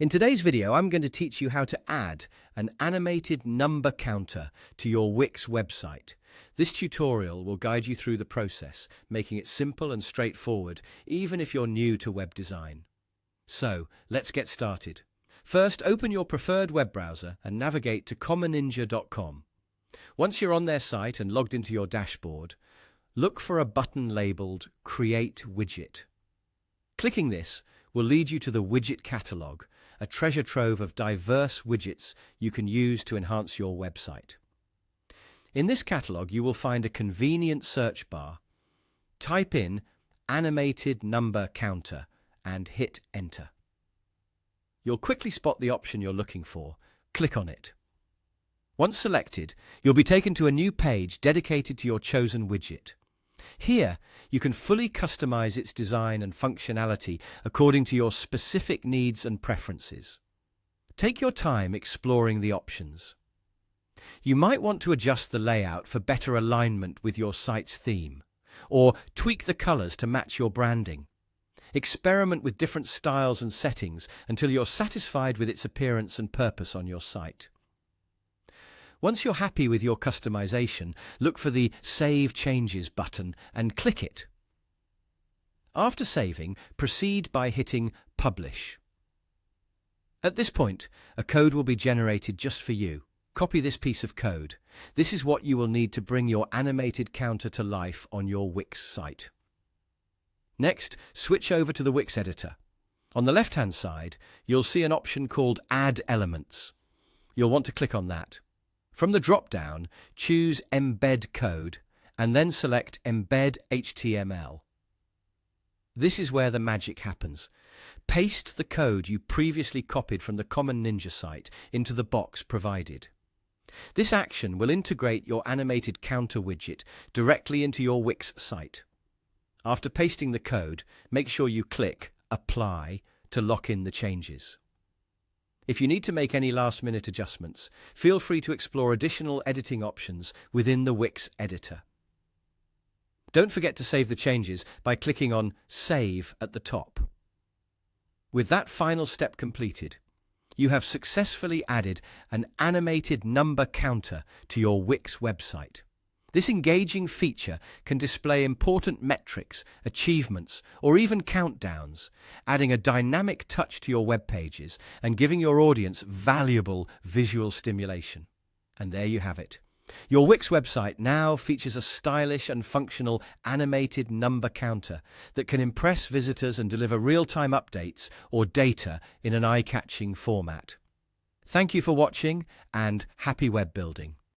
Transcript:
In today's video, I'm going to teach you how to add an animated number counter to your Wix website. This tutorial will guide you through the process, making it simple and straightforward, even if you're new to web design. So, let's get started. First, open your preferred web browser and navigate to commonninja.com. Once you're on their site and logged into your dashboard, look for a button labeled Create Widget. Clicking this will lead you to the widget catalog, a treasure trove of diverse widgets you can use to enhance your website. In this catalog, you will find a convenient search bar. Type in animated number counter and hit enter. You'll quickly spot the option you're looking for. Click on it. Once selected, you'll be taken to a new page dedicated to your chosen widget. Here, you can fully customize its design and functionality according to your specific needs and preferences. Take your time exploring the options. You might want to adjust the layout for better alignment with your site's theme, or tweak the colors to match your branding. Experiment with different styles and settings until you're satisfied with its appearance and purpose on your site. Once you're happy with your customization, look for the Save Changes button and click it. After saving, proceed by hitting Publish. At this point, a code will be generated just for you. Copy this piece of code. This is what you will need to bring your animated counter to life on your Wix site. Next, switch over to the Wix editor. On the left-hand side, you'll see an option called Add Elements. You'll want to click on that. From the drop-down, choose Embed Code and then select Embed HTML. This is where the magic happens. Paste the code you previously copied from the Common Ninja site into the box provided. This action will integrate your animated counter widget directly into your Wix site. After pasting the code, make sure you click Apply to lock in the changes. If you need to make any last-minute adjustments, feel free to explore additional editing options within the Wix editor. Don't forget to save the changes by clicking on Save at the top. With that final step completed, you have successfully added an animated number counter to your Wix website. This engaging feature can display important metrics, achievements, or even countdowns, adding a dynamic touch to your web pages and giving your audience valuable visual stimulation. And there you have it. Your Wix website now features a stylish and functional animated number counter that can impress visitors and deliver real-time updates or data in an eye-catching format. Thank you for watching and happy web building.